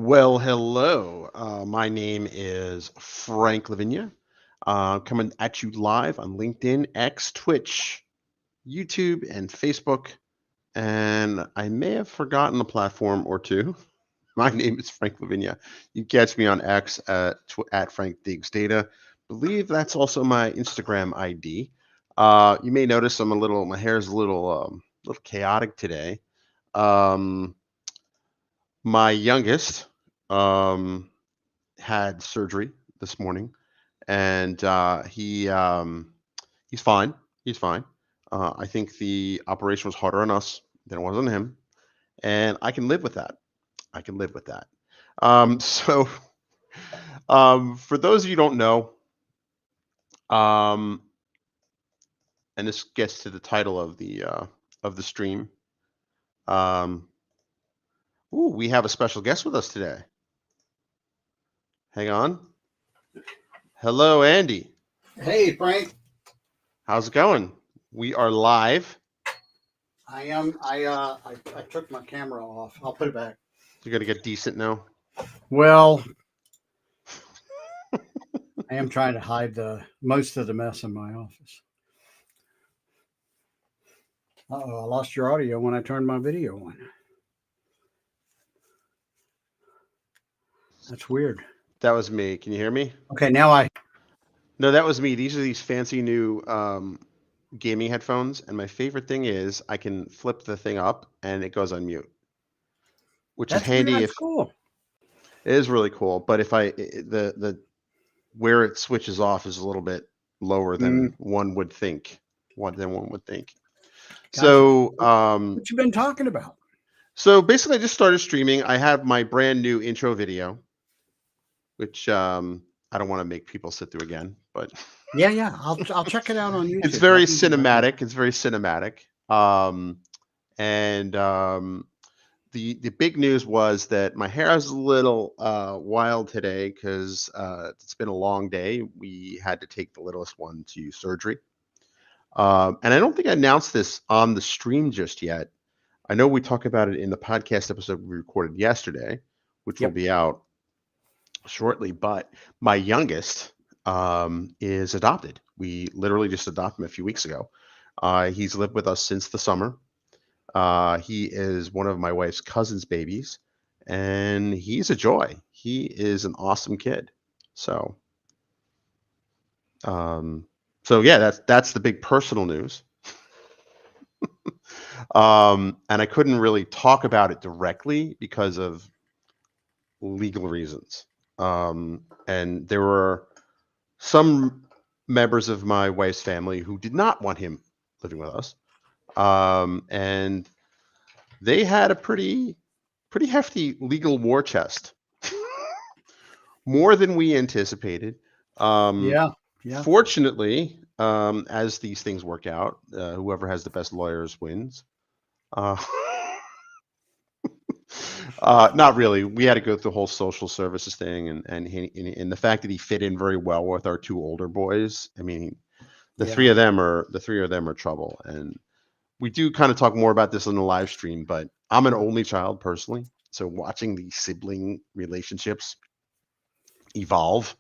Well, hello. My name is Frank Lavinia. Coming at you live on LinkedIn, X, Twitch, YouTube, and Facebook. And I may have forgotten a platform or two. My name is Frank Lavinia. You catch me on X at Frank Digs Data. Believe that's also my Instagram ID. You may notice my hair is a little chaotic today. Um, my youngest, um, had surgery this morning, and he's fine. He's fine. I think the operation was harder on us than it was on him, and I can live with that. I can live with that. So, for those of you who don't know, um, and this gets to the title of the stream. Um, we have a special guest with us today. Hang on. Hello, Andy. Hey, Frank. How's it going? We are live. I am. I took my camera off. I'll put it back. You got to get decent now. Well, I am trying to hide the most of the mess in my office. Uh-oh, I lost your audio when I turned my video on. That's weird. That was me. Can you hear me? Okay, now I. No, that was me. These are these fancy new gaming headphones, and my favorite thing is I can flip the thing up and it goes on mute, which is handy. That's If cool. it is really cool, but if the where it switches off is a little bit lower than one would think. Gotcha. So, What you been talking about? so basically, I just started streaming. I have my brand new intro video, which I don't want to make people sit through again, but Yeah. I'll check it out on YouTube. it's very cinematic. It's very cinematic. And the big news was that my hair is a little wild today because it's been a long day. We had to take the littlest one to surgery. And I don't think I announced this on the stream just yet. I know we talked about it in the podcast episode we recorded yesterday, which will be out shortly. But my youngest is adopted. We literally just adopted him a few weeks ago. He's lived with us since the summer. He is one of my wife's cousin's babies, and he's a joy. He is an awesome kid. So, so yeah, that's the big personal news. And I couldn't really talk about it directly because of legal reasons. And there were some members of my wife's family who did not want him living with us. And they had a pretty hefty legal war chest, more than we anticipated. Yeah. Fortunately, as these things work out, whoever has the best lawyers wins. Not really. We had to go through the whole social services thing, and the fact that he fit in very well with our two older boys. I mean, the three of them are trouble. And we do kind of talk more about this on the live stream, but I'm an only child personally, so watching these sibling relationships evolve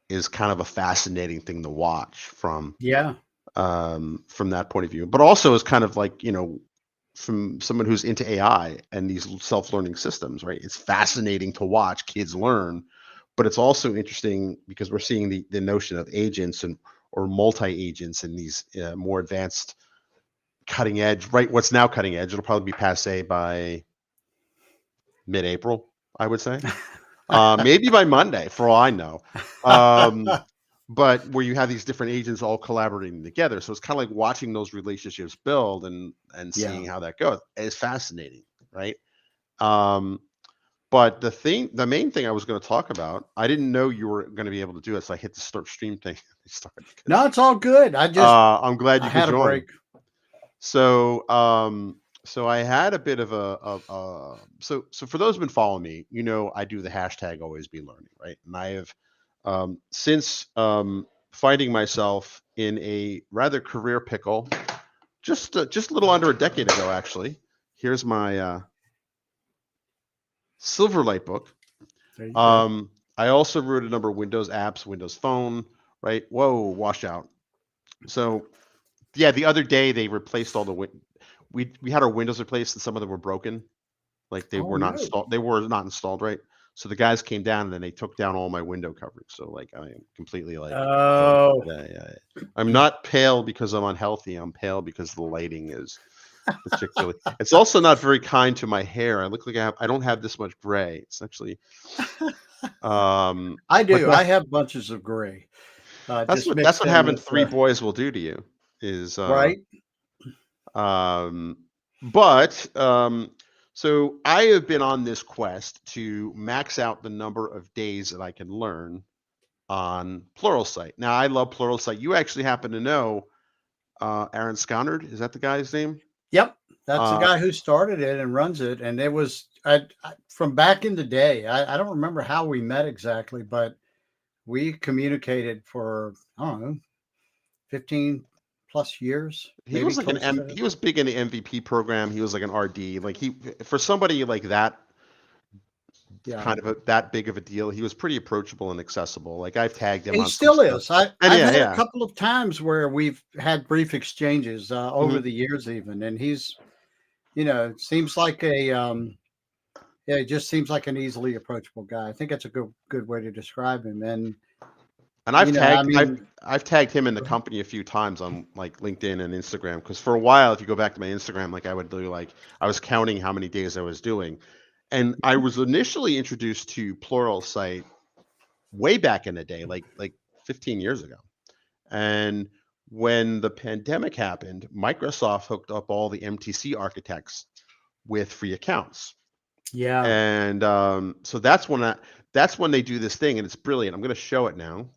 is kind of a fascinating thing to watch from that point of view. But also is kind of like, from someone who's into AI and these self-learning systems, right? It's fascinating to watch kids learn, but it's also interesting because we're seeing the notion of agents or multi-agents and these more advanced cutting edge, right? What's now cutting edge, it'll probably be passé by mid-April, I would say. Maybe by Monday, for all I know. But where you have these different agents all collaborating together. So it's kind of like watching those relationships build and seeing how that goes. It's fascinating, right? But the main thing I was going to talk about, I didn't know you were going to be able to do it, so I hit the start stream thing. No, it's all good. I'm glad you could join. A break. So so I had a bit of so for those who've been following me, I do the hashtag always be learning, right? And I have since finding myself in a rather career pickle, just a little under a decade ago, actually. Here's my Silverlight book. There you go. I also wrote a number of Windows apps, Windows Phone, right? Whoa, washout. So yeah, the other day they replaced all the we had our windows replaced and some of them were broken. Like they Oh were not no. installed. They were not installed right. So the guys came down and then they took down all my window coverage. So like I am completely like broke. Oh. Yeah, yeah, yeah. I'm not pale because I'm unhealthy. I'm pale because the lighting is particularly. It's also not very kind to my hair. I look like I don't have this much gray. It's actually I but do. I have bunches of gray, just that's mixed what in having with three boys will do to you is right. um but so I have been on this quest to max out the number of days that I can learn on Pluralsight. Now I love Pluralsight. You actually happen to know Aaron Sconard, is that the guy's name? Yep, that's the Uh guy who started it and runs it, and it was from back in the day. I don't remember how we met exactly, but we communicated for I don't know 15 plus years, he maybe was like close to it. he was big in the MVP program. He was like an RD. Like he for somebody like that Yeah, kind of that big of a deal, he was pretty approachable and accessible. Like I've tagged him he on some still stuff. is. And I've yeah, had a yeah. couple of times where we've had brief exchanges over Mhm. the years, even, and he's seems like a yeah, he just seems like an easily approachable guy. I think that's a good way to describe him. And And I mean, I've tagged him in the company a few times on like LinkedIn and Instagram because for a while, if you go back to my Instagram, like I would do like I was counting how many days I was doing, and I was initially introduced to Pluralsight way back in the day, like 15 years ago, and when the pandemic happened, Microsoft hooked up all the MTC architects with free accounts, yeah, and so that's when they do this thing, and it's brilliant. I'm going to show it now.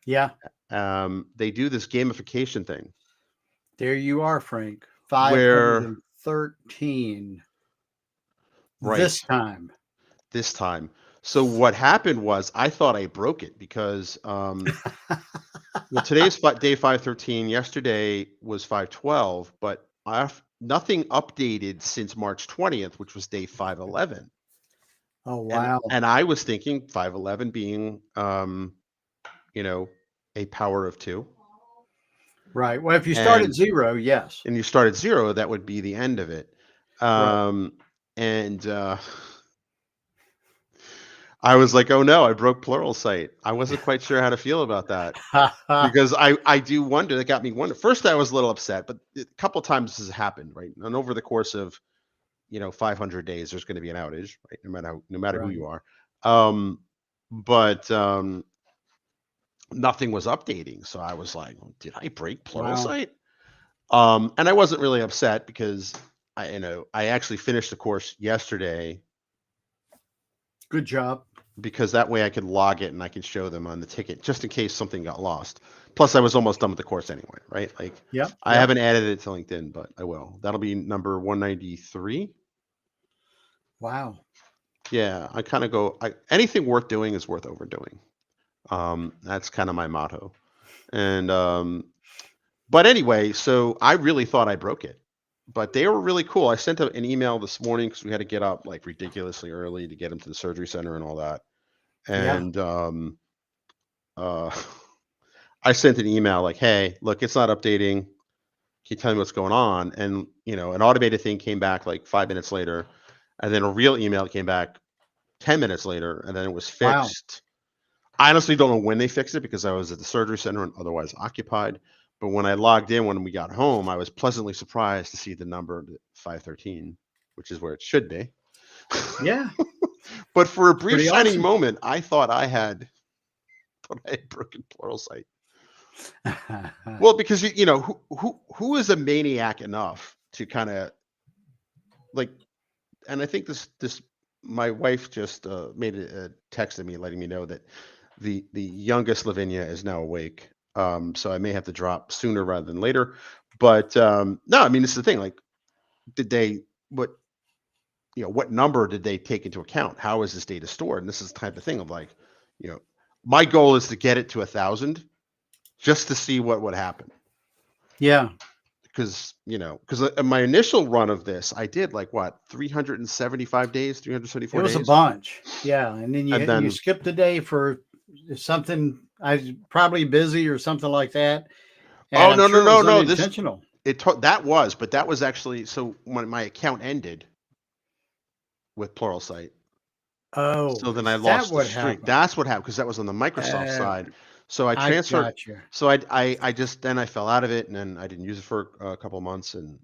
yeah. They do this gamification thing There you are, Frank. where 513 right this time. this time. So what happened was I thought I broke it because well today's day 513. Yesterday was 512, but nothing updated since March 20th, which was day 511. Oh, And wow. I was thinking 511 being you know a power of two, Right. Well, if you start at and zero, yes. you start at zero, that would be the end of it. Right. Um, and I was like, "Oh no, I broke Pluralsight." I wasn't quite sure how to feel about that because I do wonder. That got me wonder. First, I was a little upset, but a couple times this has happened, right? And over the course of 500 days, there's going to be an outage, right? No matter who Right. you are. Um, but nothing was updating, so I was like, "Did I break Wow. Pluralsight?" And I wasn't really upset because I actually finished the course yesterday Good job. because that way I could log it and I could show them on the ticket just in case something got lost. Plus, I was almost done with the course anyway, right? Like Yep. I Yep. haven't added it to LinkedIn, but I will. That'll be number 193. Wow. Yeah, I kind of go. Anything worth doing is worth overdoing. That's kind of my motto. And but anyway, so I really thought I broke it, but they were really cool. I sent an email this morning because we had to get up like ridiculously early to get him to the surgery center and all that. Yeah. And uh, I sent an email like, "Hey, look, it's not updating. Can you tell me what's going on?" And an automated thing came back like 5 minutes later, and then a real email came back 10 minutes later, and then it was Wow. fixed. I honestly don't know when they fixed it because I was at the surgery center and otherwise occupied. But when I logged in when we got home, I was pleasantly surprised to see the number 513, which is where it should be. Yeah. But for a brief Pretty shining awesome. moment, I thought I had broken Pluralsight. Well, because who is a maniac enough to kind of like, and I think this my wife just made a text to me letting me know that the youngest Lavinia is now awake. So I may have to drop sooner rather than later. But no, I mean this is the thing. Like, did they what number did they take into account? How is this data stored? And this is the type of thing of like, you know, my goal is to get it to 1,000 just to see what would happen. Yeah. because my initial run of this, I did like what 375 days, It 374 was a days, bunch. Yeah. And then and you then skipped a day for something. I was probably busy or something like that. And oh I'm no no sure it no was no this unintentional. that was, but that was actually so when my account ended with Pluralsight. Oh, So then I is that lost the what streak. happened? That's what happened because that was on the Microsoft Uh, side. So I I transferred. got you. So I just then I fell out of it, and then I didn't use it for a couple of months, and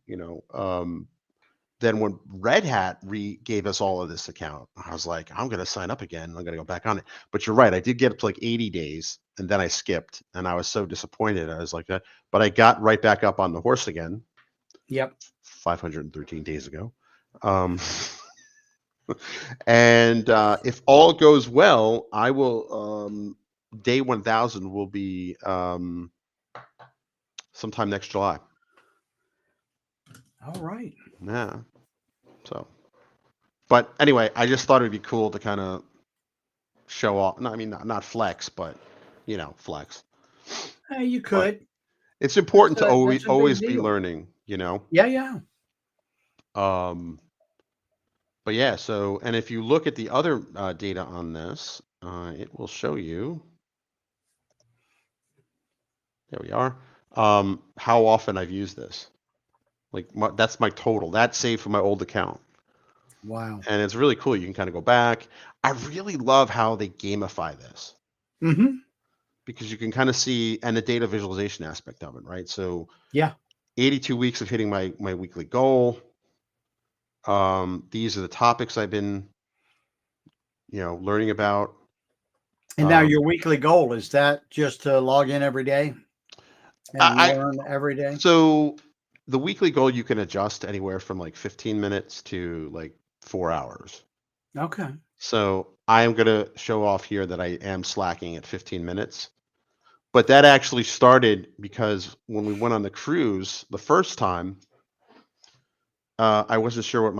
then when Red Hat gave us all of this account, I was like, I'm gonna sign up again. I'm gonna go back on it. But you're right, I did get up to like 80 days, and then I skipped, and I was so disappointed. I was like that, but I got right back up on the horse again Yep. 513 days ago. Um, And if all goes well, I will day 1000 will be sometime next July. All right. Yeah. So, but anyway, I just thought it'd be cool to kind of show off. No, I mean not flex, but flex. Hey, you But could. it's important to That's a big always be deal. learning. Yeah, yeah. Um, but yeah. So, and if you look at the other data on this, it will show you. There we are. How often I've used this. Like that's my total. That's saved from my old account. Wow. And it's really cool. You can kind of go back. I really love how they gamify this Mm-hmm. because you can kind of see and the data visualization aspect of it, right? So Yeah. 82 weeks of hitting my weekly goal. These are the topics I've been, learning about. And now Um, your weekly goal, is that just to log in every day and I learn every day? so the weekly goal you can adjust anywhere from like 15 minutes to like 4 hours. Okay. So I am going to show off here that I am slacking at 15 minutes. But that actually started because when we went on the cruise the first time, I wasn't sure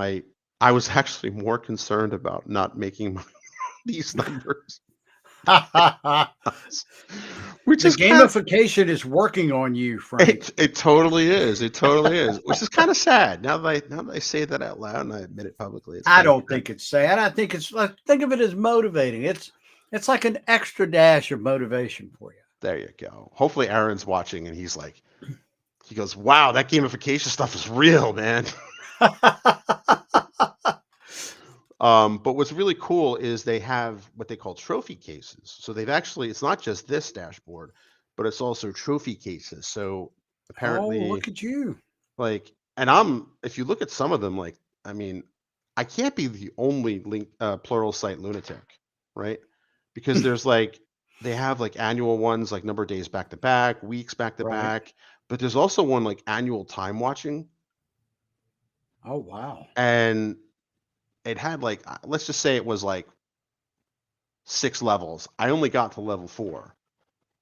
I was actually more concerned about not making these numbers, The which is kind of, gamification is working on you, Frank. it totally is. It totally is, which is kind of sad. Now that I say that out loud and I admit it publicly, it's I kind of don't sad. think it's sad. I think it's like, think of it as motivating. It's like an extra dash of motivation for you. There you go. Hopefully Aaron's watching and he goes, wow, that gamification stuff is real, man. But what's really cool is they have what they call trophy cases. So it's not just this dashboard, but it's also trophy cases. So Oh, apparently, look at you. like, if you look at some of them, like, I mean, I can't be the only Pluralsight lunatic, right? Because they have like annual ones, like number of days back to back, weeks back to Right. back, but there's also one like annual time watching. Oh, wow. And it had like, let's just say it was like 6 levels. I only got to level 4,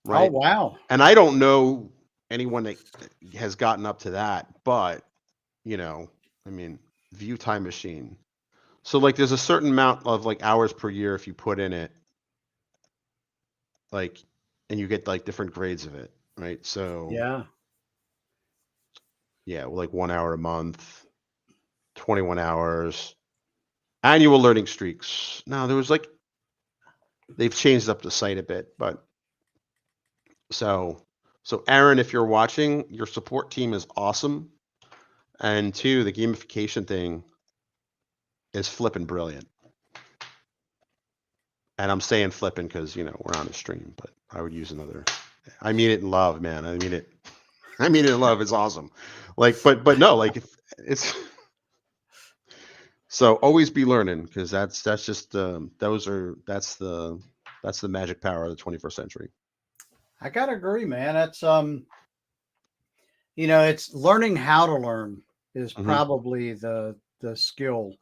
Oh, right? wow. And I don't know anyone that has gotten up to that, but I mean, view time machine. So like there's a certain amount of like hours per year if you put in it, like, and you get like different grades of it, right? So Yeah. yeah, well, like 1 hour a month, 21 hours, annual learning streaks. Now there was like they've changed up the site a bit, but so Aaron, if you're watching, your support team is awesome. And two, the gamification thing is flipping brilliant. And I'm saying flipping because we're on a stream, but I would use another. I mean it in love, man. I mean it. I mean it in love. It's awesome. Like, but no, like if it's so always be learning because that's just that's the magic power of the 21st century. I gotta agree, man. It's learning how to learn is Hmm. probably the skill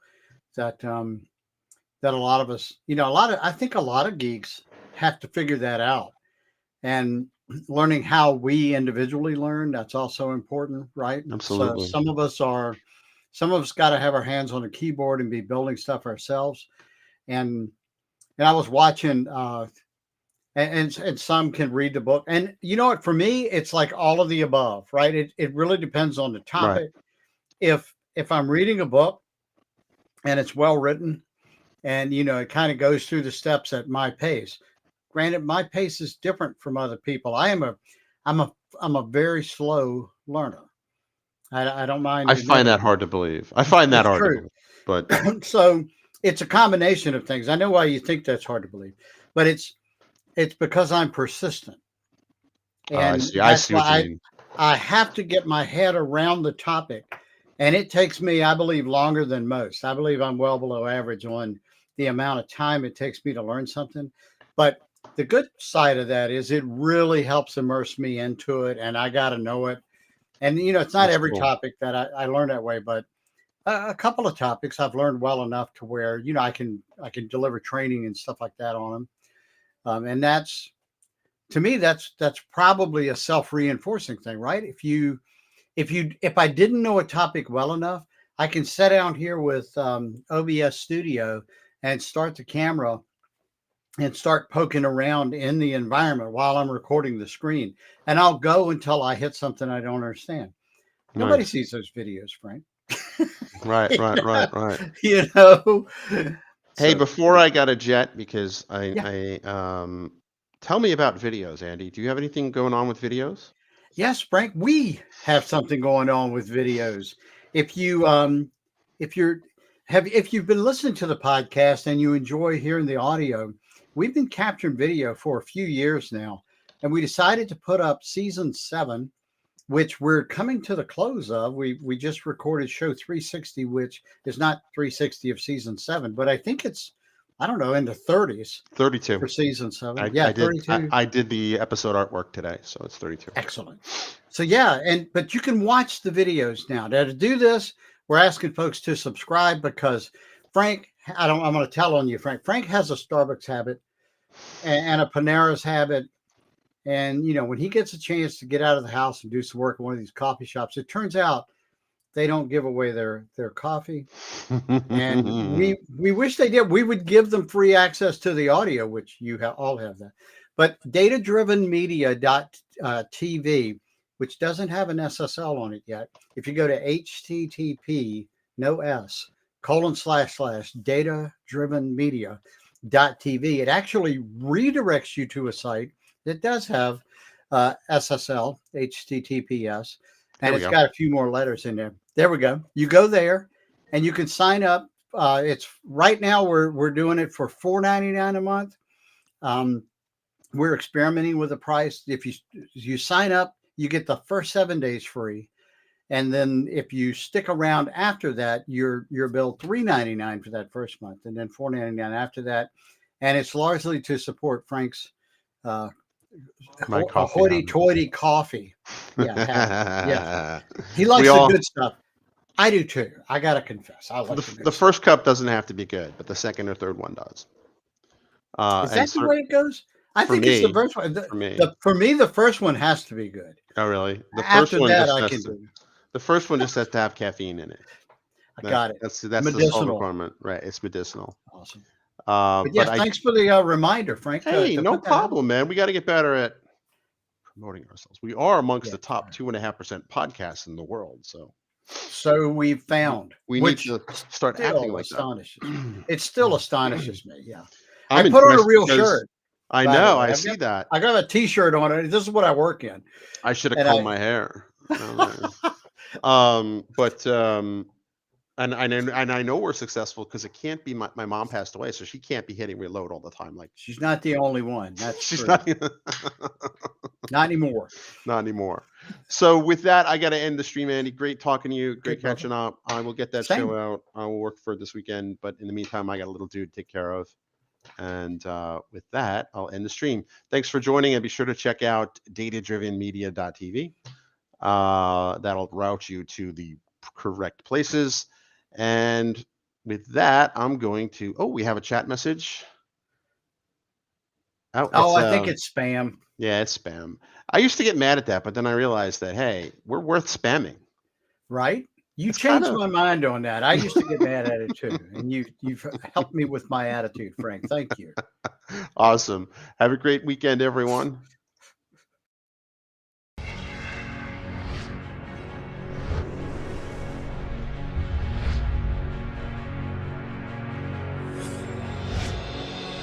that that a lot of us, I think a lot of geeks have to figure that out. And learning how we individually learn, that's also important, right? So Absolutely. some of us got to have our hands on a keyboard and be building stuff ourselves. And I was watching and some can read the book. And you know what? For me, it's like all of the above, right? It really depends on the Right. topic. If I'm reading a book and it's well written, and it kind of goes through the steps at my pace. Granted, my pace is different from other people. I'm a I'm a very slow learner. I don't mind I find admitting that hard to believe. I find that it's hard to true. believe. But So it's a combination of things. I know why you think that's hard to believe, but it's because I'm persistent, I and see. I that's see what you why mean. I have to get my head around the topic, and it takes me, I believe, longer than most. I believe I'm well below average on the amount of time it takes me to learn something. But the good side of that is it really helps immerse me into it, and I got to know it. And it's not That's every cool. topic that I learn that way, but a couple of topics I've learned well enough to where I can deliver training and stuff like that on them. And that's to me that's probably a self reinforcing thing, right? If I didn't know a topic well enough, I can sit down here with OBS Studio and start the camera and start poking around in the environment while I'm recording the screen, and I'll go until I hit something I don't understand. Nobody Nice. sees those videos, Frank. Right, right, right, right. you know. Hey, So before I got a jet, because yeah, tell me about videos, Andy. Do you have anything going on with videos? yes, Frank, we have something going on with videos. If you if you're if you've been listening to the podcast and you enjoy hearing the audio, we've been capturing video for a few years now, and we decided to put up season 7, which we're coming to the close of. We just recorded show 360, which is not 360 of season 7, but I think it's, I don't know, in the 30s 32. for season 7. I, Yeah, I did I, 32. I did the episode artwork today, so it's 32. Excellent. So yeah, but you can watch the videos now. Now to do this, we're asking folks to subscribe because Frank, I'm going to tell on you, Frank. Frank has a Starbucks habit and a Panera's habit. And when he gets a chance to get out of the house and do some work at one of these coffee shops, it turns out they don't give away their coffee. And we wish they did. We would give them free access to the audio, which all have that. But datadrivenmedia.tv, which doesn't have an SSL on it yet. If you go to http no s / datadrivenmedia.tv, it actually redirects you to a site that does have SSL, HTTPS, There and we it's go. got a few more letters in there. There we go. You go there and you can sign up. It's right now we're doing it for $4.99 a month. Um, we're experimenting with the price. If you sign up, you get the first 7 days free, and then if you stick around after that, you're billed $3.99 for that first month, and then $4.99 after that. And it's largely to support Frank's uh, My coffee habit. hoity-toity coffee. Yeah, habit. Yes, he We likes the all good stuff. I do too. I gotta confess, I like the the good stuff. first cup doesn't have to be good, but the second or third one does. Is And that the way it goes? I for think it's the me, first one. for me. For me, the first one has to be good. Oh, really? The first After one that, just I has can to. do. The first one just has to have caffeine in it. I got it. That's the sole Medicinal. requirement, right? It's medicinal. Awesome. But yeah, But I thanks for the reminder, Frank, Hey, to no put that out. problem, man. We got to get better at promoting ourselves. We are amongst Yeah. the top 2.5% podcasts in the world, so So we found, we need which to start acting still like that. astonishes. It still astonishes me. Yeah. I I'm put on a impressed real because shirt, I by the know way. I see that. I got a T-shirt on it. This is what I work in, I should have and combed my hair. But and I know we're successful because it can't be my mom passed away, so she can't be hitting reload all the time. Like she's not the only one. That's she's true. not Not anymore. not anymore. So with that, I got to end the stream, Andy. Great talking to you. Okay, Great brother. catching up. I will get that Same. show out. I will work for it this weekend, but in the meantime, I got a little dude to take care of. And with that, I'll end the stream. Thanks for joining, and be sure to check out datadrivenmedia.tv. That'll route you to the correct places. And with that, I'm going to. Oh, we have a chat message. Oh, Oh, it's I think it's spam. yeah, it's spam. I used to get mad at that, but then I realized that hey, we're worth spamming. Right? You It's kind changed of my mind on that. I used to get mad at it too, and you've helped me with my attitude, Frank. Thank you. awesome. Have a great weekend, everyone.